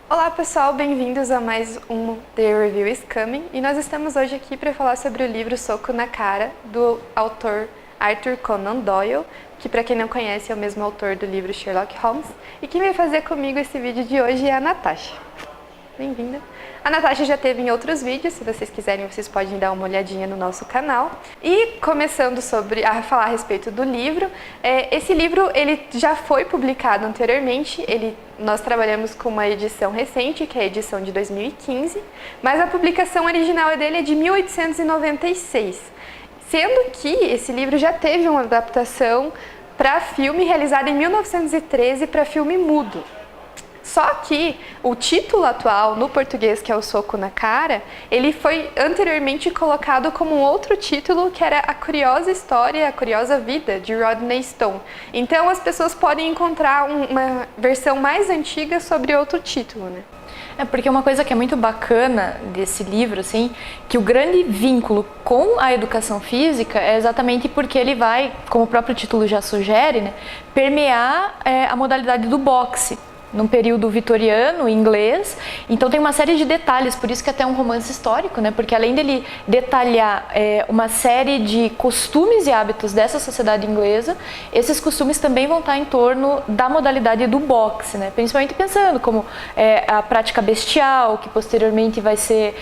Olá pessoal, bem-vindos a mais um The Review is Coming e nós estamos hoje aqui para falar sobre o livro Soco na Cara, do autor Arthur Conan Doyle, que para quem não conhece é o mesmo autor do livro Sherlock Holmes, e quem vai fazer comigo esse vídeo de hoje é a Natasha. Bem-vinda! A Natasha já teve em outros vídeos, se vocês quiserem vocês podem dar uma olhadinha no nosso canal. E começando a falar a respeito do livro, esse livro ele já foi publicado anteriormente, nós trabalhamos com uma edição recente, que é a edição de 2015, mas a publicação original dele é de 1896, sendo que esse livro já teve uma adaptação para filme realizada em 1913 para filme mudo. Só que o título atual, no português, que é o Soco na Cara, ele foi anteriormente colocado como um outro título, que era A Curiosa História, A Curiosa Vida, de Rodney Stone. Então as pessoas podem encontrar uma versão mais antiga sobre outro título, né? Porque uma coisa que é muito bacana desse livro, assim, que o grande vínculo com a educação física é exatamente porque ele vai, como o próprio título já sugere, né, permear a modalidade do boxe, num período vitoriano, inglês. Então tem uma série de detalhes, por isso que é até um romance histórico, né? Porque além dele detalhar uma série de costumes e hábitos dessa sociedade inglesa, esses costumes também vão estar em torno da modalidade do boxe, né? Principalmente pensando como a prática bestial, que posteriormente vai ser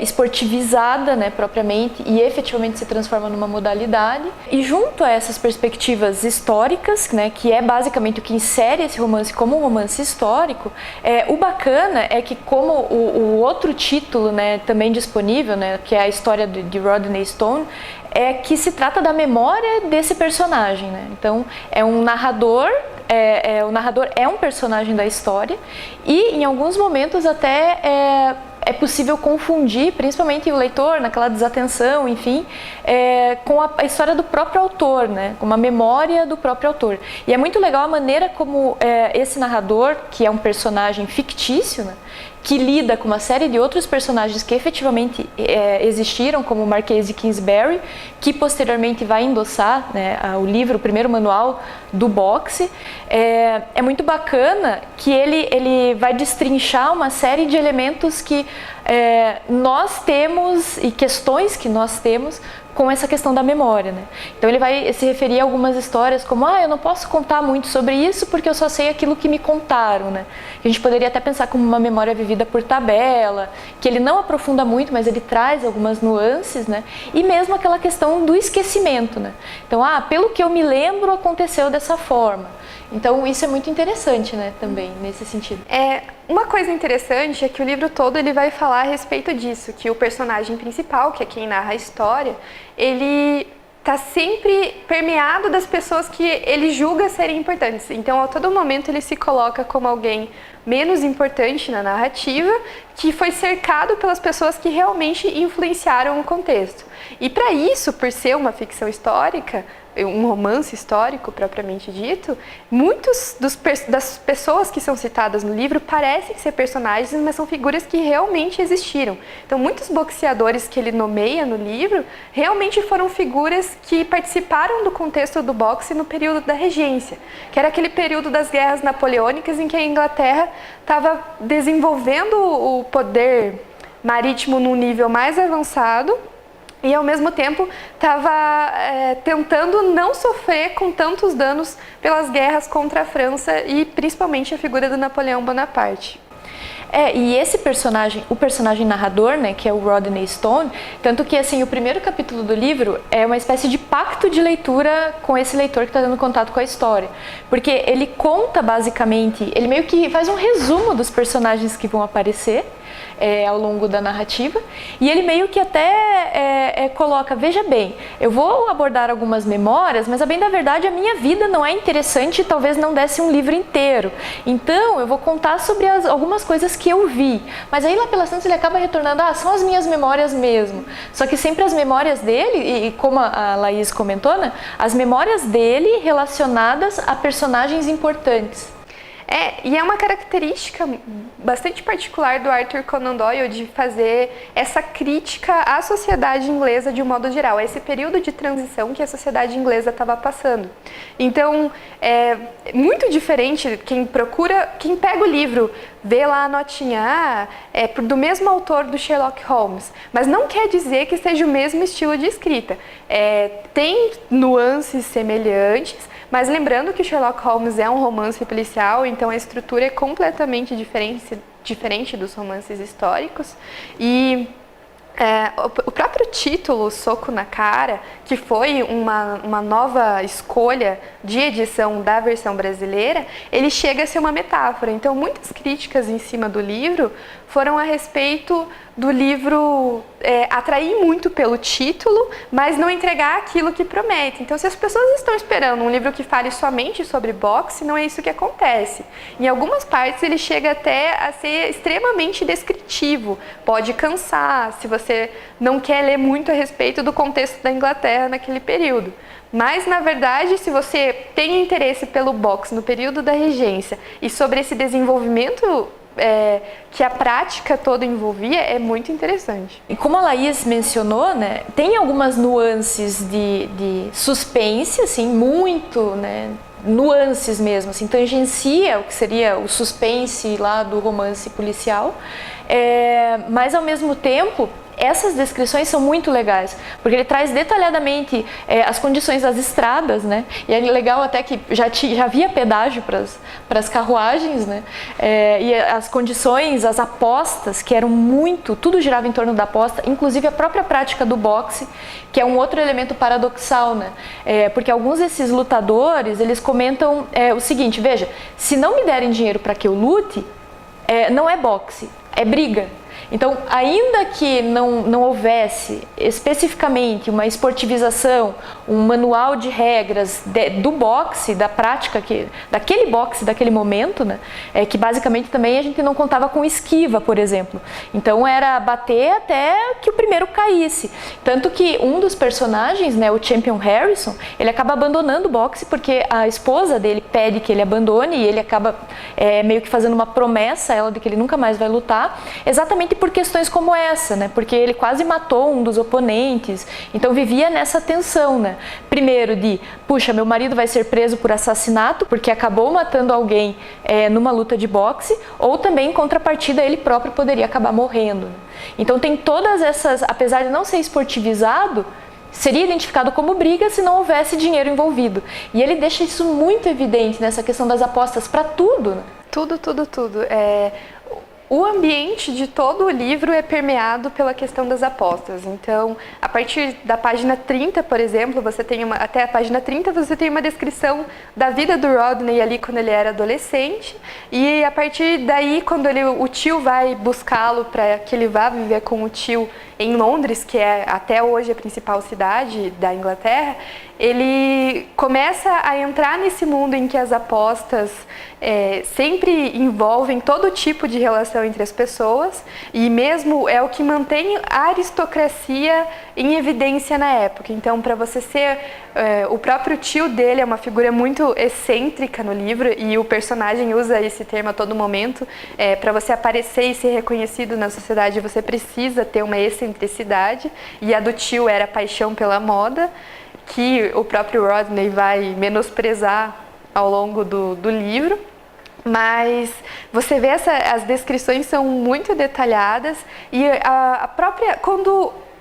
esportivizada, né, propriamente, e efetivamente se transforma numa modalidade. E junto a essas perspectivas históricas, né, que é basicamente o que insere esse romance como um romance histórico, o bacana é que como o outro título, né, também disponível, né, que é a história de Rodney Stone, é que se trata da memória desse personagem, né? Então é um narrador, o narrador é um personagem da história e em alguns momentos até é possível confundir, principalmente o leitor, naquela desatenção, enfim, com a história do próprio autor, né? Com uma memória do próprio autor. E é muito legal a maneira como esse narrador, que é um personagem fictício, né, que lida com uma série de outros personagens que efetivamente existiram, como o Marquês de Kingsbury, que posteriormente vai endossar, né, o livro, o primeiro manual do boxe. É muito bacana que ele vai destrinchar uma série de elementos que nós temos e questões que nós temos com essa questão da memória, né? Então ele vai se referir a algumas histórias como eu não posso contar muito sobre isso porque eu só sei aquilo que me contaram, né? A gente poderia até pensar como uma memória vivida por tabela, que ele não aprofunda muito, mas ele traz algumas nuances, né? E mesmo aquela questão do esquecimento, né? Então, pelo que eu me lembro, aconteceu dessa forma. Então isso é muito interessante, né, também, nesse sentido. Uma coisa interessante é que o livro todo ele vai falar a respeito disso, que o personagem principal, que é quem narra a história, ele está sempre permeado das pessoas que ele julga serem importantes. Então, a todo momento ele se coloca como alguém menos importante na narrativa, que foi cercado pelas pessoas que realmente influenciaram o contexto. E para isso, por ser uma ficção histórica, um romance histórico propriamente dito, muitos das pessoas que são citadas no livro parecem ser personagens, mas são figuras que realmente existiram. Então muitos boxeadores que ele nomeia no livro realmente foram figuras que participaram do contexto do boxe no período da regência, que era aquele período das guerras napoleônicas em que a Inglaterra estava desenvolvendo o poder marítimo num nível mais avançado e ao mesmo tempo estava tentando não sofrer com tantos danos pelas guerras contra a França e principalmente a figura do Napoleão Bonaparte. E esse personagem, o personagem narrador, né, que é o Rodney Stone, tanto que assim, o primeiro capítulo do livro é uma espécie de pacto de leitura com esse leitor que está dando contato com a história. Porque ele conta basicamente, ele meio que faz um resumo dos personagens que vão aparecer ao longo da narrativa, e ele meio que até coloca, veja bem, eu vou abordar algumas memórias, mas a bem da verdade a minha vida não é interessante e talvez não desse um livro inteiro, então eu vou contar sobre algumas coisas que eu vi, mas aí lá pelas tantas ele acaba retornando, são as minhas memórias mesmo, só que sempre as memórias dele, e como a Laís comentou, né, as memórias dele relacionadas a personagens importantes. E é uma característica bastante particular do Arthur Conan Doyle de fazer essa crítica à sociedade inglesa de um modo geral, a esse período de transição que a sociedade inglesa estava passando. Então, é muito diferente quem pega o livro, vê lá a notinha, do mesmo autor do Sherlock Holmes, mas não quer dizer que seja o mesmo estilo de escrita. Tem nuances semelhantes, mas lembrando que o Sherlock Holmes é um romance policial, então a estrutura é completamente diferente dos romances históricos. E o próprio título, Soco na Cara, que foi uma nova escolha de edição da versão brasileira, ele chega a ser uma metáfora. Então, muitas críticas em cima do livro foram a respeito do livro atrair muito pelo título, mas não entregar aquilo que promete. Então, se as pessoas estão esperando um livro que fale somente sobre boxe, não é isso que acontece. Em algumas partes, ele chega até a ser extremamente descritivo. Pode cansar, se você não quer ler muito a respeito do contexto da Inglaterra naquele período. Mas, na verdade, se você tem interesse pelo boxe no período da regência e sobre esse desenvolvimento que a prática toda envolvia, é muito interessante. E como a Laís mencionou, né, tem algumas nuances de suspense, assim, muito, né, nuances mesmo, assim, tangencia o que seria o suspense lá do romance policial, mas ao mesmo tempo essas descrições são muito legais, porque ele traz detalhadamente as condições das estradas, né? E é legal até que já havia pedágio para as carruagens, né? E as condições, as apostas, que eram tudo girava em torno da aposta, inclusive a própria prática do boxe, que é um outro elemento paradoxal, né? Porque alguns desses lutadores, eles comentam o seguinte: veja, se não me derem dinheiro para que eu lute, não é boxe, é briga. Então, ainda que não houvesse especificamente uma esportivização, um manual de regras do boxe, da prática, daquele boxe, daquele momento, né, que basicamente também a gente não contava com esquiva, por exemplo. Então, era bater até que o primeiro caísse. Tanto que um dos personagens, né, o Champion Harrison, ele acaba abandonando o boxe porque a esposa dele pede que ele abandone e ele acaba meio que fazendo uma promessa a ela de que ele nunca mais vai lutar, exatamente por questões como essa, né? Porque ele quase matou um dos oponentes, então vivia nessa tensão, né? Primeiro puxa, meu marido vai ser preso por assassinato porque acabou matando alguém numa luta de boxe, ou também em contrapartida ele próprio poderia acabar morrendo, né? Então tem todas essas, apesar de não ser esportivizado, seria identificado como briga se não houvesse dinheiro envolvido. E ele deixa isso muito evidente nessa questão das apostas para tudo, né? Tudo. O ambiente de todo o livro é permeado pela questão das apostas. Então, a partir da página 30, por exemplo, até a página 30 você tem uma descrição da vida do Rodney ali quando ele era adolescente. E a partir daí, quando o tio vai buscá-lo para que ele vá viver com o tio em Londres, que é até hoje a principal cidade da Inglaterra, ele começa a entrar nesse mundo em que as apostas sempre envolvem todo tipo de relação entre as pessoas, e mesmo é o que mantém a aristocracia em evidência na época. Então, para você ser... o próprio tio dele é uma figura muito excêntrica no livro, e o personagem usa esse termo a todo momento. Para você aparecer e ser reconhecido na sociedade, você precisa ter uma excentricidade, e a do tio era a paixão pela moda, que o próprio Rodney vai menosprezar ao longo do livro. Mas você vê as descrições são muito detalhadas, e a própria...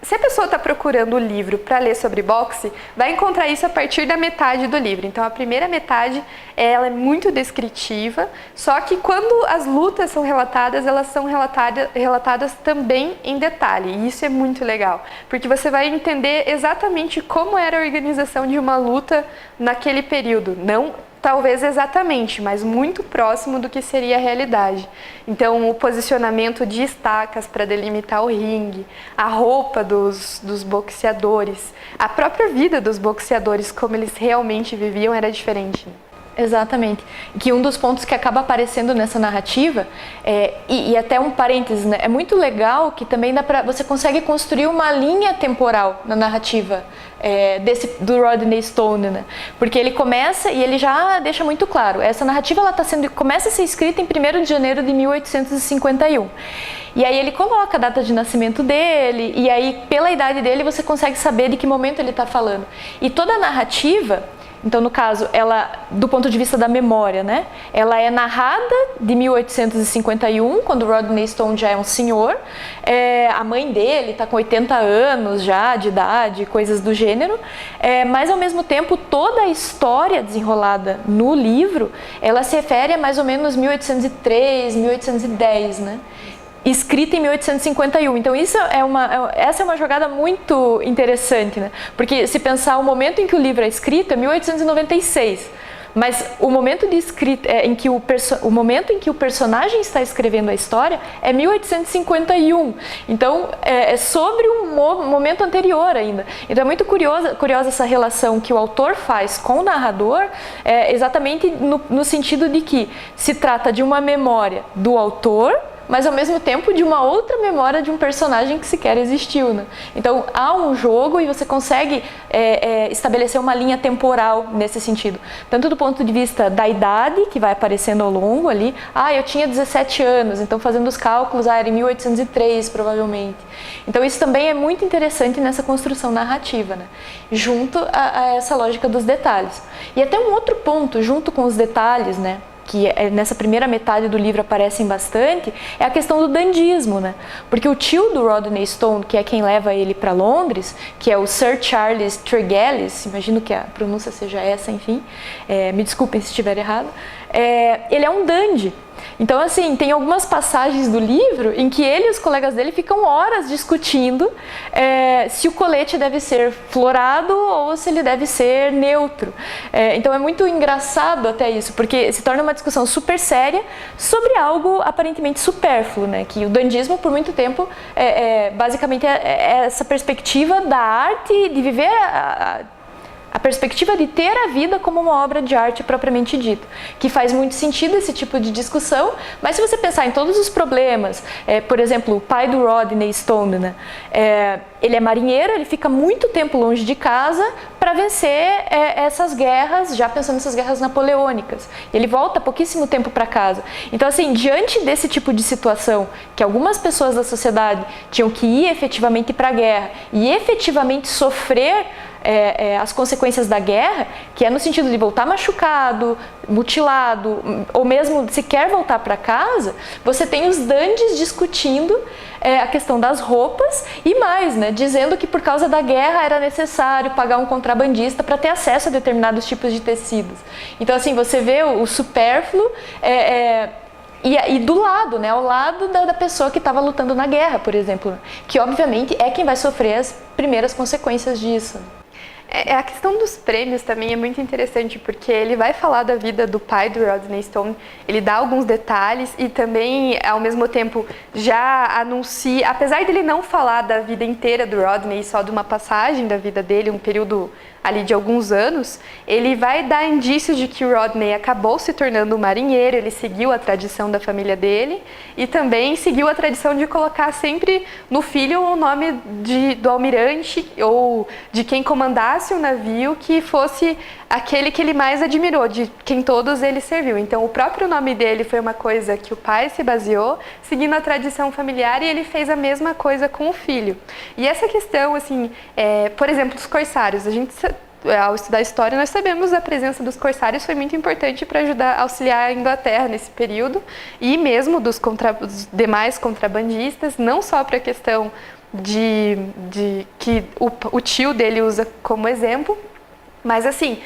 Se a pessoa está procurando o livro para ler sobre boxe, vai encontrar isso a partir da metade do livro. Então, a primeira metade ela é muito descritiva, só que quando as lutas são relatadas, elas são relatadas também em detalhe. E isso é muito legal, porque você vai entender exatamente como era a organização de uma luta naquele período. Não talvez exatamente, mas muito próximo do que seria a realidade. Então, o posicionamento de estacas para delimitar o ringue, a roupa dos boxeadores, a própria vida dos boxeadores, como eles realmente viviam, era diferente. Exatamente. Que um dos pontos que acaba aparecendo nessa narrativa, e até um parênteses, né? É muito legal que também você consegue construir uma linha temporal na narrativa do Rodney Stone, né? Porque ele começa e ele já deixa muito claro, essa narrativa ela começa a ser escrita em 1º de janeiro de 1851. E aí ele coloca a data de nascimento dele, e aí pela idade dele você consegue saber de que momento ele está falando. E toda a narrativa, então no caso, ela, do ponto de vista da memória, né? Ela é narrada de 1851, quando Rodney Stone já é um senhor, a mãe dele está com 80 anos já de idade, coisas do gênero, mas ao mesmo tempo toda a história desenrolada no livro, ela se refere a mais ou menos 1803, 1810, né? Escrita em 1851. Então essa é uma jogada muito interessante, né? Porque se pensar o momento em que o livro é escrito é 1896, mas o momento de escrita o momento em que o personagem está escrevendo a história é 1851. Então é sobre um momento anterior ainda. Então é muito curiosa essa relação que o autor faz com o narrador, exatamente no sentido de que se trata de uma memória do autor, mas ao mesmo tempo de uma outra memória de um personagem que sequer existiu, né? Então há um jogo e você consegue estabelecer uma linha temporal nesse sentido. Tanto do ponto de vista da idade, que vai aparecendo ao longo ali, eu tinha 17 anos, então fazendo os cálculos, era em 1803 provavelmente. Então isso também é muito interessante nessa construção narrativa, né? Junto a essa lógica dos detalhes. E até um outro ponto, junto com os detalhes, né? Que nessa primeira metade do livro aparecem bastante, é a questão do dandismo, né? Porque o tio do Rodney Stone, que é quem leva ele para Londres, que é o Sir Charles Tregellis, imagino que a pronúncia seja essa, enfim, me desculpem se estiver errado, ele é um dandy. Então, assim, tem algumas passagens do livro em que ele e os colegas dele ficam horas discutindo se o colete deve ser florado ou se ele deve ser neutro. Então, é muito engraçado até isso, porque se torna uma discussão super séria sobre algo aparentemente supérfluo, né? Que o dandismo, por muito tempo, basicamente é essa perspectiva da arte, de viver a perspectiva de ter a vida como uma obra de arte propriamente dita, que faz muito sentido esse tipo de discussão, mas se você pensar em todos os problemas, por exemplo, o pai do Rodney Stone, né? Ele é marinheiro, ele fica muito tempo longe de casa para vencer essas guerras, já pensando nessas guerras napoleônicas. Ele volta pouquíssimo tempo para casa. Então, assim, diante desse tipo de situação, que algumas pessoas da sociedade tinham que ir efetivamente para a guerra e efetivamente sofrer as consequências da guerra, que é no sentido de voltar machucado, mutilado, ou mesmo sequer voltar para casa, você tem os dandies discutindo a questão das roupas e mais, né, dizendo que por causa da guerra era necessário pagar um contrabandista para ter acesso a determinados tipos de tecidos. Então, assim, você vê o supérfluo e do lado, né, ao lado da pessoa que estava lutando na guerra, por exemplo, que obviamente é quem vai sofrer as primeiras consequências disso. A questão dos prêmios também é muito interessante, porque ele vai falar da vida do pai do Rodney Stone, ele dá alguns detalhes e também, ao mesmo tempo, já anuncia, apesar dele não falar da vida inteira do Rodney, só de uma passagem da vida dele, um período ali de alguns anos, ele vai dar indícios de que o Rodney acabou se tornando um marinheiro, ele seguiu a tradição da família dele e também seguiu a tradição de colocar sempre no filho o nome do almirante ou de quem comandasse o navio que fosse aquele que ele mais admirou, de quem todos ele serviu. Então, o próprio nome dele foi uma coisa que o pai se baseou, seguindo a tradição familiar, e ele fez a mesma coisa com o filho. E essa questão, assim, por exemplo, os corsários, ao estudar história, nós sabemos a presença dos corsários foi muito importante para ajudar a auxiliar a Inglaterra nesse período, e mesmo dos demais contrabandistas, não só para a questão de que o tio dele usa como exemplo, mas assim,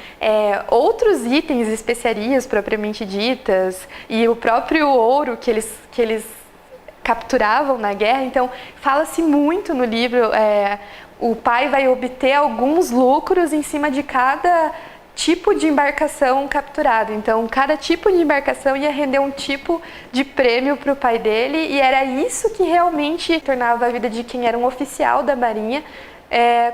outros itens, especiarias propriamente ditas, e o próprio ouro que eles capturavam na guerra. Então, fala-se muito no livro, o pai vai obter alguns lucros em cima de cada tipo de embarcação capturada. Então, cada tipo de embarcação ia render um tipo de prêmio para o pai dele, e era isso que realmente tornava a vida de quem era um oficial da Marinha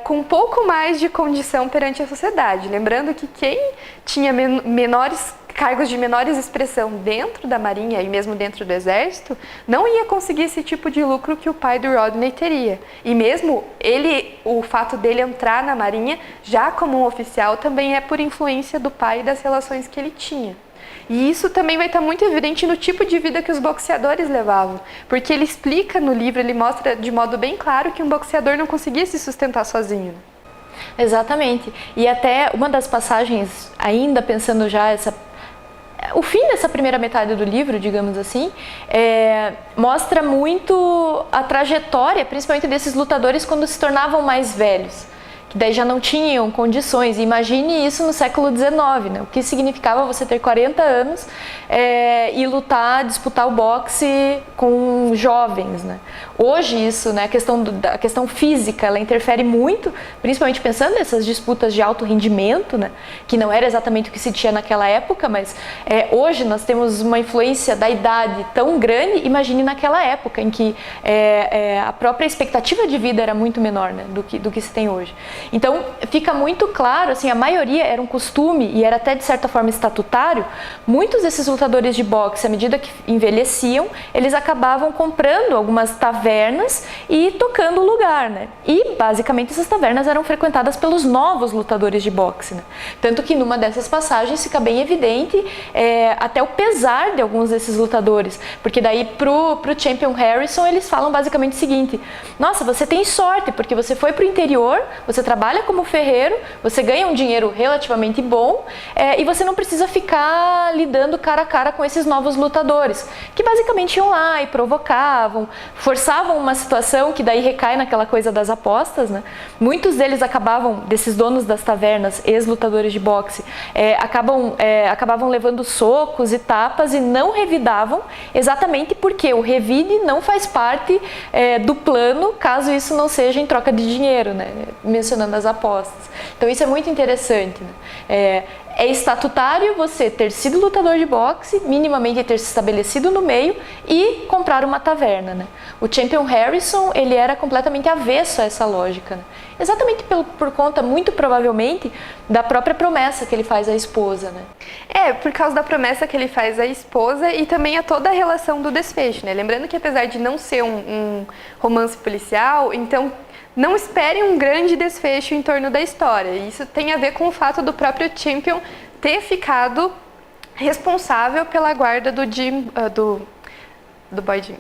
com um pouco mais de condição perante a sociedade. Lembrando que quem tinha menores cargos de menores expressão dentro da Marinha e mesmo dentro do Exército, não ia conseguir esse tipo de lucro que o pai do Rodney teria. E mesmo o fato dele entrar na Marinha, já como um oficial, também é por influência do pai e das relações que ele tinha. E isso também vai estar muito evidente no tipo de vida que os boxeadores levavam. Porque ele explica no livro, ele mostra de modo bem claro que um boxeador não conseguia se sustentar sozinho. Exatamente. E até uma das passagens, ainda pensando já o fim dessa primeira metade do livro, digamos assim, mostra muito a trajetória, principalmente desses lutadores quando se tornavam mais velhos, que daí já não tinham condições. Imagine isso no século XIX, né? O que significava você ter 40 anos e lutar, disputar o boxe com jovens, né? Hoje isso, né, a questão física, ela interfere muito, principalmente pensando nessas disputas de alto rendimento, né, que não era exatamente o que se tinha naquela época, mas hoje nós temos uma influência da idade tão grande. Imagine naquela época em que a própria expectativa de vida era muito menor, né, do que se tem hoje. Então fica muito claro, assim, a maioria era um costume e era até de certa forma estatutário. Muitos desses lutadores de boxe, à medida que envelheciam, eles acabavam comprando algumas tavernas e tocando o lugar, né? E basicamente essas tavernas eram frequentadas pelos novos lutadores de boxe, né? Tanto que numa dessas passagens fica bem evidente até o pesar de alguns desses lutadores, porque daí pro Champion Harrison eles falam basicamente o seguinte: nossa, você tem sorte porque você foi pro interior, você trabalha como ferreiro, você ganha um dinheiro relativamente bom e você não precisa ficar lidando cara a cara com esses novos lutadores, que basicamente iam lá e provocavam, forçavam uma situação que daí recai naquela coisa das apostas, né? Muitos deles desses donos das tavernas, ex-lutadores de boxe, acabavam levando socos e tapas e não revidavam, exatamente porque o revide não faz parte do plano, caso isso não seja em troca de dinheiro, né? Mencionando as apostas. Então isso é muito interessante, né? É estatutário você ter sido lutador de boxe, minimamente ter se estabelecido no meio e comprar uma taverna, né? O Champion Harrison, ele era completamente avesso a essa lógica, né? Exatamente por conta, muito provavelmente, da própria promessa que ele faz à esposa, né? Por causa da promessa que ele faz à esposa e também a toda a relação do desfecho, né? Lembrando que apesar de não ser um romance policial, então não esperem um grande desfecho em torno da história. Isso tem a ver com o fato do próprio Champion ter ficado responsável pela guarda do Jim, do Boy Jim.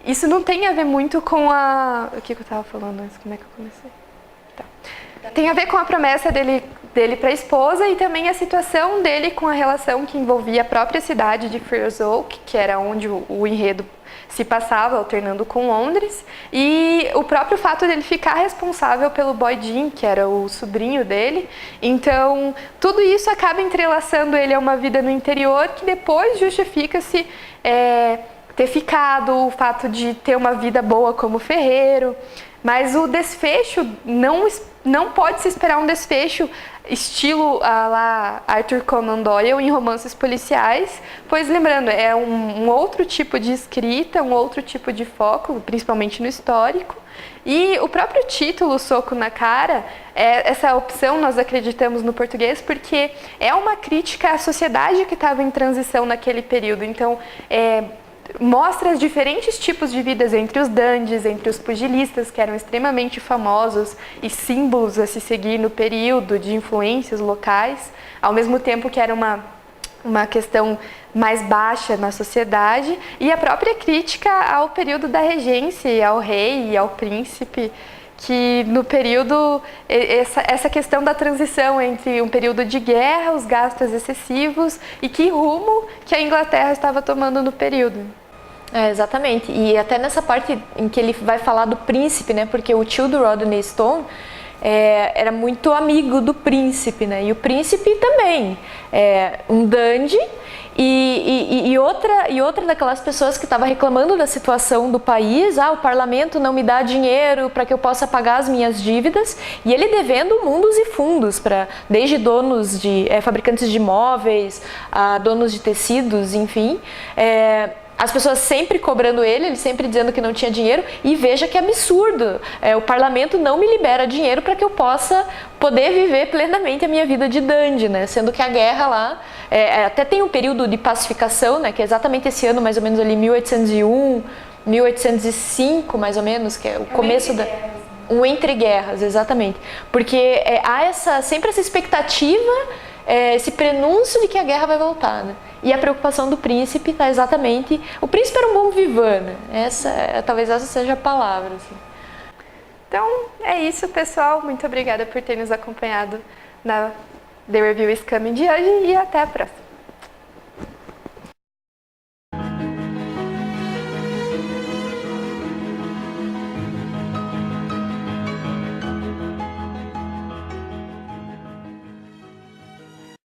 Isso não tem a ver muito com o que eu estava falando antes, como é que eu comecei? Tá. Tem a ver com a promessa dele para a esposa e também a situação dele com a relação que envolvia a própria cidade de Fairs Oak, que era onde o enredo se passava, alternando com Londres, e o próprio fato dele ficar responsável pelo Boy Jim, que era o sobrinho dele. Então, tudo isso acaba entrelaçando ele a uma vida no interior, que depois justifica-se ter ficado, o fato de ter uma vida boa como ferreiro. Mas o desfecho, não pode se esperar um desfecho estilo lá Arthur Conan Doyle em romances policiais, pois lembrando, é um outro tipo de escrita, um outro tipo de foco, principalmente no histórico. E o próprio título, Soco na Cara, essa opção nós acreditamos no português porque é uma crítica à sociedade que estava em transição naquele período. Então, mostra os diferentes tipos de vidas entre os dandies, entre os pugilistas, que eram extremamente famosos e símbolos a se seguir no período de influências locais, ao mesmo tempo que era uma questão mais baixa na sociedade, e a própria crítica ao período da regência, ao rei e ao príncipe, que no período, essa questão da transição entre um período de guerra, os gastos excessivos e que rumo que a Inglaterra estava tomando no período. Exatamente, e até nessa parte em que ele vai falar do príncipe, né, porque o tio do Rodney Stone era muito amigo do príncipe, né, e o príncipe também um dandy, e outra daquelas pessoas que estava reclamando da situação do país. O parlamento não me dá dinheiro para que eu possa pagar as minhas dívidas, e ele devendo mundos e fundos para desde donos de fabricantes de móveis a donos de tecidos, enfim. as pessoas sempre cobrando ele sempre dizendo que não tinha dinheiro, e veja que absurdo, o parlamento não me libera dinheiro para que eu possa poder viver plenamente a minha vida de dandy, né? Sendo que a guerra lá, até tem um período de pacificação, né? Que é exatamente esse ano, mais ou menos ali 1801, 1805, mais ou menos, que é o começo da... Um entre guerras, exatamente. Porque há sempre essa expectativa, esse prenúncio de que a guerra vai voltar, né? E a preocupação do príncipe está exatamente... O príncipe era um bom vivant, né? Talvez essa seja a palavra. Assim. Então, é isso, pessoal. Muito obrigada por ter nos acompanhado na The Review is Coming de hoje e até a próxima.